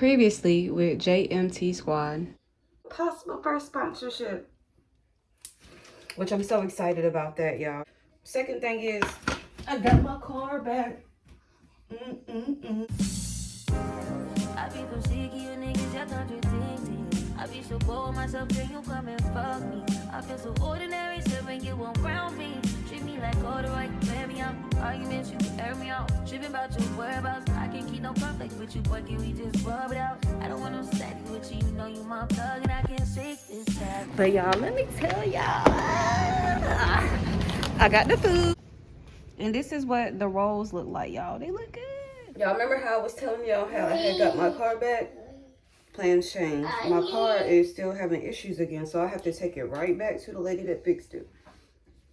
Previously with JMT Squad. Possible first sponsorship, which I'm so excited about that, y'all. Second thing is, I got my car back. I be so sick of you niggas, y'all contradicting. I be so bored with myself, can you come and fuck me? I feel so ordinary, so when you around me. Treat me like all the right, wear me out. Arguments, you air me out. Tripping about your whereabouts. I can't keep no conflict with you, boy, can we just rub it out? I don't want no steady with you, you know you my plug, and I can't shake this tag. But y'all, let me tell y'all, I got the food. And this is what the rolls look like, y'all. They look good. Y'all remember how I was telling y'all how I had got my car back? Plans changed. My car is still having issues again, so I have to take it right back to the lady that fixed it.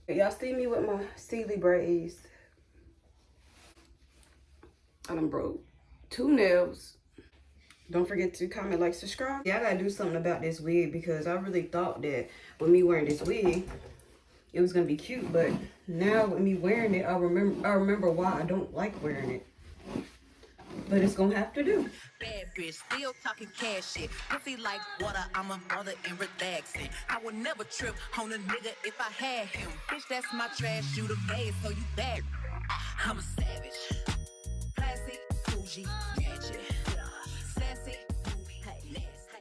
Y'all see me with my Sealy braids. I done broke 2 nails. Don't forget to comment, like, subscribe. Yeah, I gotta do something about this wig because I really thought that with me wearing this wig, it was gonna be cute, but now with me wearing it, I remember why I don't like wearing it. But it's gonna have to do. Bad bitch, still talking cash shit. Pussy like water, I'm a mother and relaxing. I would never trip on a nigga if I had him. Bitch, that's my trash, you the base, so you bad. I'm a savage. Classy, bougie, ratchet. Sassy, movie, nasty.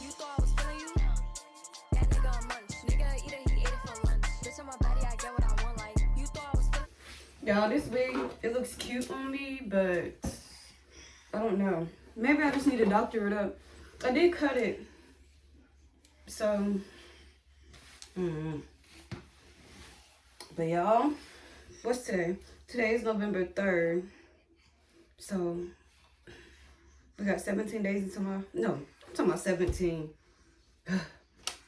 You thought I was feeling you? That nigga a munch. Nigga eat it, he ate it for lunch. Bitch on my body, I get what I want. Like you thought I was feeling. Y'all, this wig, it looks cute on me, but I don't know. Maybe I just need to doctor it up. I did cut it. So, but y'all, what's today? Today is November 3rd. So, we got 17 days until my, no, I'm talking about 17.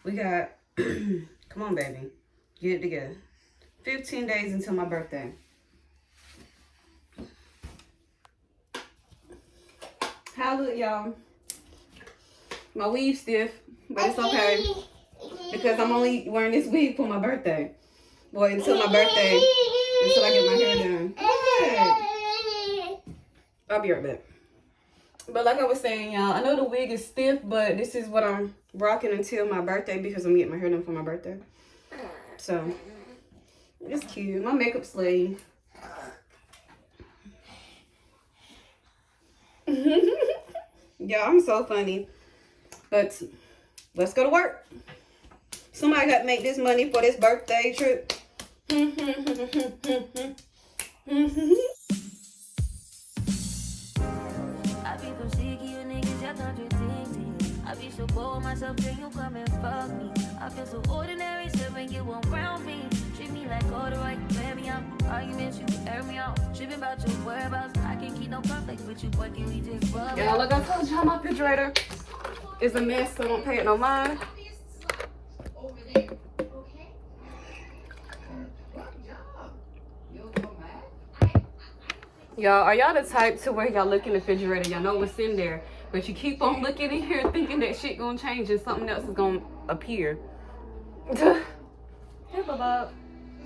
We got, come on, baby. Get it together. 15 days until my birthday. How look, y'all? My weave stiff, but it's okay. Because I'm only wearing this wig for my birthday. Boy, until my birthday. Until I get my hair done. Okay. I'll be right back. But like I was saying, y'all, I know the wig is stiff, but this is what I'm rocking until my birthday because I'm getting my hair done for my birthday. So, it's cute. My makeup slave. Yeah, I'm so funny. But let's go to work. Somebody got to make this money for this birthday trip. I be so sick of you niggas, y'all contradicting. I be so bored with myself, can you come and fuck me? I feel so ordinary, so when you around me. Treat me like all the right, wear me out. Arguments, you air me out. Tripping about your whereabouts. I can't keep no conflict with you, boy, can we just rub it Yeah, out? like I told y'all, my refrigerator is a mess, so don't pay it no mind. Y'all, are y'all the type to where y'all look in the refrigerator, y'all know what's in there, but you keep on looking in here thinking that shit gonna change and something else is gonna appear? Hey, Bubba.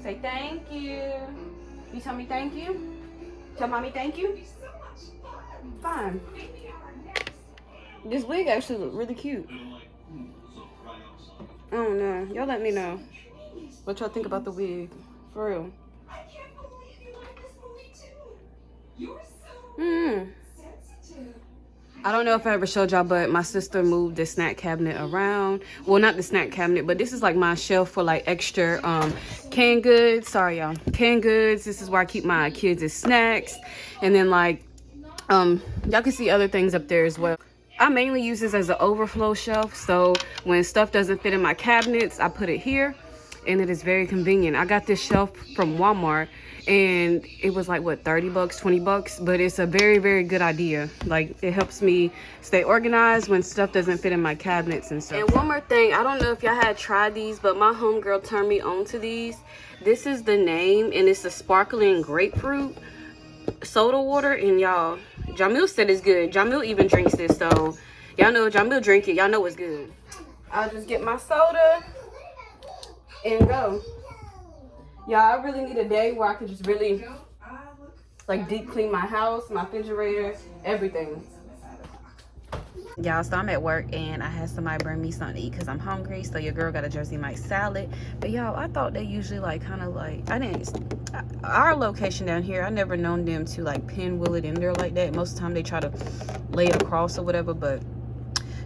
Say thank you. You tell me thank you? Tell mommy thank you? Fine. This wig actually look really cute. I don't know. Y'all let me know what y'all think about the wig. For real. I can't believe you like this movie too. You're so sensitive. I don't know if I ever showed y'all, but my sister moved the snack cabinet around. Well, not the snack cabinet, but this is like my shelf for like extra canned goods. Sorry, y'all. Canned goods. This is where I keep my kids' snacks. And then like, y'all can see other things up there as well. I mainly use this as an overflow shelf. So when stuff doesn't fit in my cabinets, I put it here. And it is very convenient. I got this shelf from Walmart and it was like what, 30 bucks, 20 bucks, but it's a very, very good idea. Like it helps me stay organized when stuff doesn't fit in my cabinets and stuff. And one more thing, I don't know if y'all had tried these, but my homegirl turned me on to these. This is the name and it's a sparkling grapefruit soda water. And y'all, Jamil said it's good. Jamil even drinks this, so y'all know Jamil drink it, y'all know it's good. I'll just get my soda and go. Y'all, I really need a day where I can just really like deep clean my house, my refrigerator, everything. Y'all, so I'm at work and I had somebody bring me something to eat because I'm hungry. So your girl got a Jersey Mike salad. But y'all, I thought they usually like kind of like, our location down here, I never known them to like pinwheel it in there like that. Most of the time they try to lay it across or whatever, but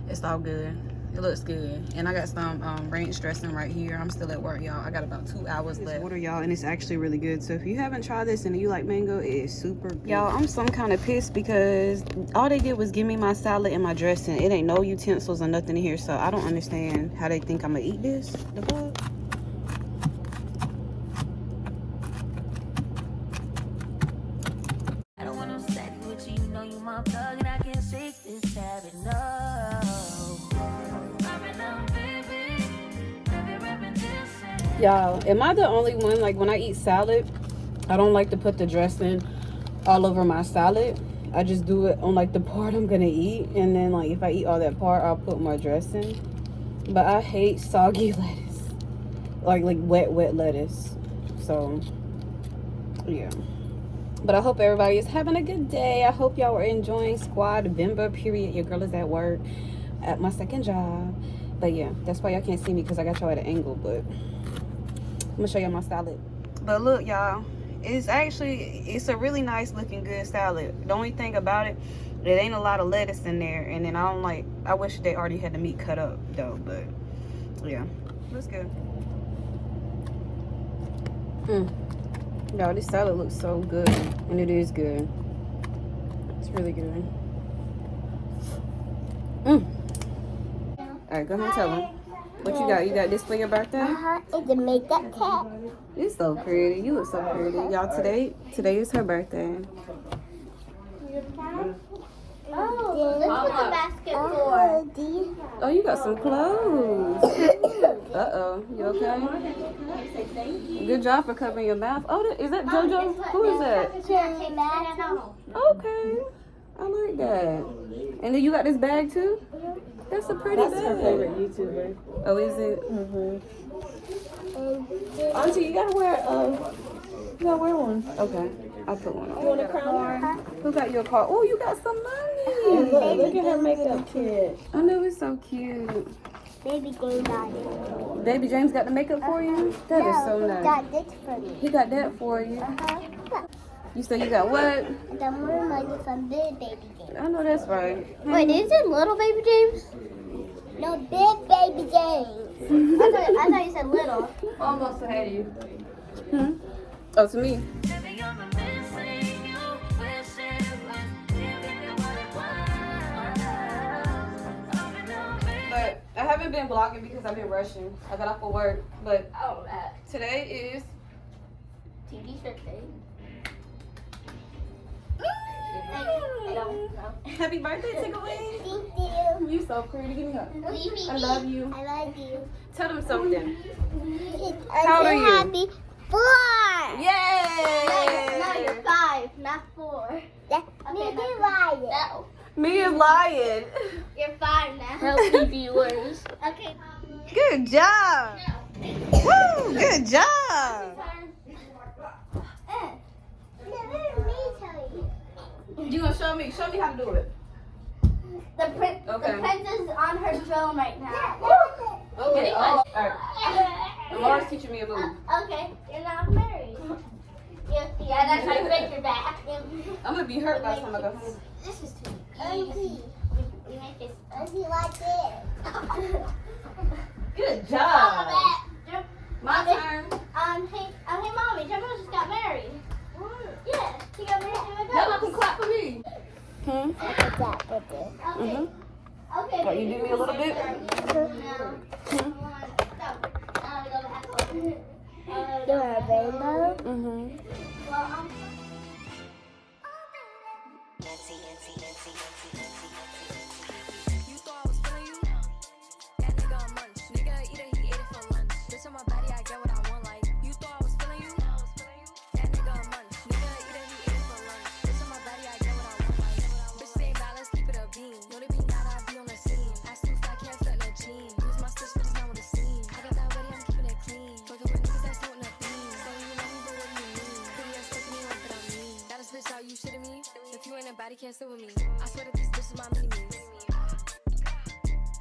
it's all good. It looks good. And I got some ranch dressing right here. I'm still at work, y'all. I got about 2 hours left. Water, y'all, and it's actually really good. So if you haven't tried this and you like mango, it is super good. Y'all, I'm some kind of pissed because all they did was give me my salad and my dressing. It ain't no utensils or nothing in here. So I don't understand how they think I'm gonna eat this. The fuck? I don't want no sex with you, you know you my plug, and I can't shake this habit, no. Y'all, am I the only one, like when I eat salad, I don't like to put the dressing all over my salad. I just do it on like the part I'm gonna eat, and then like if I eat all that part, I'll put more dressing. But I hate soggy lettuce, like wet lettuce. So yeah. But I hope everybody is having a good day. I hope y'all are enjoying Squadvember, period. Your girl is at work at my second job. But yeah, that's why y'all can't see me because I got y'all at an angle. But I'm gonna show y'all my salad. But look, y'all, it's a really nice looking good salad. The only thing about it, there ain't a lot of lettuce in there. And then I wish they already had the meat cut up though. But yeah, looks good. Y'all, this salad looks so good, and it is good. It's really good. All right, go ahead and tell them. What you got? You got this for your birthday? It's a makeup cat. You're so pretty. You look so pretty. Y'all, today is her birthday. Oh, this was a basket for. Oh, you got some clothes. Uh-oh. You okay? Good job for covering your mouth. Oh, is that JoJo? Who is that? Okay. I like that. And then you got this bag too? That's a pretty bag. That's her favorite YouTuber. Oh, is it? Auntie, You gotta wear one. Okay. I'll put one on. You want a crown? Who got your card? Oh, you got some money. Look at her makeup kit. I know, it's so cute. Baby James got it. Baby James got the makeup for you? That is so nice. Got this for me. He got that for you. You said you got what? The more money from big Baby James. I know that's right. Wait, is it little Baby James? No, big Baby James. I thought you said little. Almost had you. Oh, to me. But I haven't been vlogging because I've been rushing. I got off of work. But today is Tinky's birthday. Happy birthday, Takeaway. Thank you. You so pretty. Give me a hug. I love you. I love you. Tell them something. How old are you? Happy 4. Yay! No, you're 5, not 4. Yeah. Okay, me lying. No. Me is lying. You're 5 now. Healthy viewers. Okay. Good job. Woo! Good job. You gonna show me how to do it? The princess is on her throne right now. Okay. All right. Laura's teaching me a move. Okay, you're not married. Yeah, that's how you break your back. I'm gonna be hurt by the time I go home. This is too easy. We make this easy like this. Good job. My turn. Hey, mommy, Jumbo just got married. Yeah, she got married to a girl. Y'all can clap for me. Okay. Okay. Oh, you do me a little bit? Do a rainbow? Mm-hmm. You thought I was feeling you? That nigga a munch. Nigga eat it, he ate it for lunch. Bitch on my body, I get what I want. Like you thought I was feeling you? That nigga a munch. Nigga eat it, he ate it for lunch. Bitch on my body, I get what I want. Like bitch say nah, let's keep it a beam. Know they be mad, I be on the scene. I still fly, can't set no jeans. Use my stitch, but it's not with a scene. I got that ready, I'm keeping it clean. Fucking with niggas that's doing a theme. So you nobody can't sit with me. I swear that this is my mini me.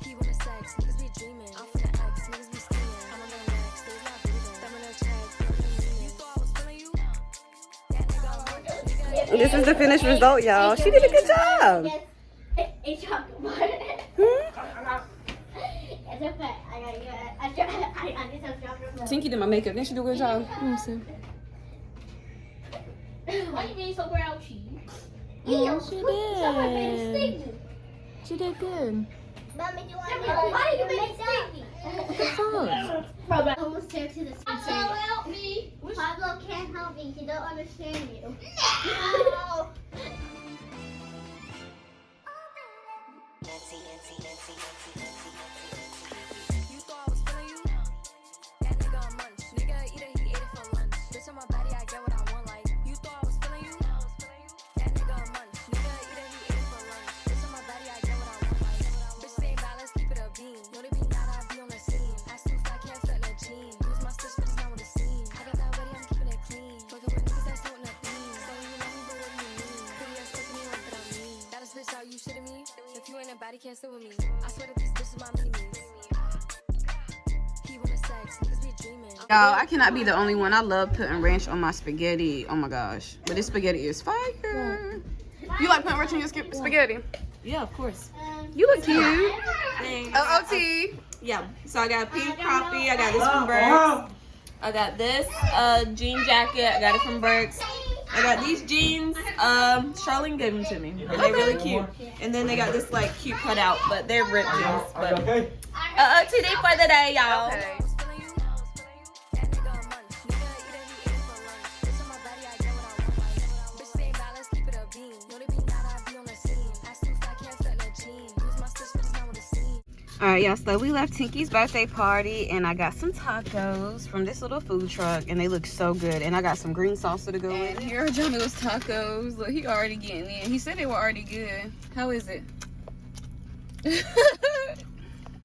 He wanna sex, niggas be dreaming. I'm from the X, niggas be scheming. I'm on the next, days not breathing. Thumb in the check, you thought I was feeling you? That nigga, This is the finished result, y'all. She did a good job. It's chocolate. It's okay. I did some chocolate. Tinky did my makeup. Didn't she do a good job? Why you being so grouchy? Yeah, she Someone made did. a sticky. She did good. Mommy, do you want to why did you make a sticky? Pablo almost tear to the skin. Pablo, help me. Pablo can't help me. He don't understand you. No. you thought I was feeling you? That nigga a munch. Nigga eat it, he ate it for lunch. Bitch on my body, I get what I want. Like you thought I was feeling you? That nigga a munch. Nigga eat it, he ate it for lunch. Bitch on my body, I get what I want. Like bitch stay in balance, keep it a beam. Know they be not, I be on the scene. Ass too fat, can't fit in a jean. Use my stitch, but it's not what it seems. I got that ready, I'm keeping it clean. Fuckin' with niggas that's doing the thing. So you love me, but what do you mean? Pretty ass look at me like that I mean. That is bitch, how you shitting me? If you ain't a body, can't sit with me. I swear that this bitch is my mini me. He wanna sex, niggas be dreaming. Y'all, I cannot be the only one. I love putting ranch on my spaghetti. Oh my gosh. But this spaghetti is fire. You like putting ranch on your spaghetti? Yeah, of course. You look cute. Thanks. OOT. Yeah. So I got pink crappie. I got this from Burks. I got this jean jacket. I got it from Burks. I got these jeans. Charlene gave them to me. And they're really cute. And then they got this like cute cutout, but they're ripped jeans. But today for the day, y'all. Okay. That nigga a munch. Nigga eat it, he ate it for lunch. Bitch on my body, I get what I want. Like bitch stay in balance, keep it a beam. Know they be not, I be on the scene. Ass too fat, can't fit in a jean. Use my stitch, but it's not what it seems. All right, y'all. So we left Tinky's birthday party, and I got some tacos from this little food truck, and they look so good. And I got some green salsa to go with. Here are Johnny's tacos. Look, he already getting in. He said they were already good. How is it?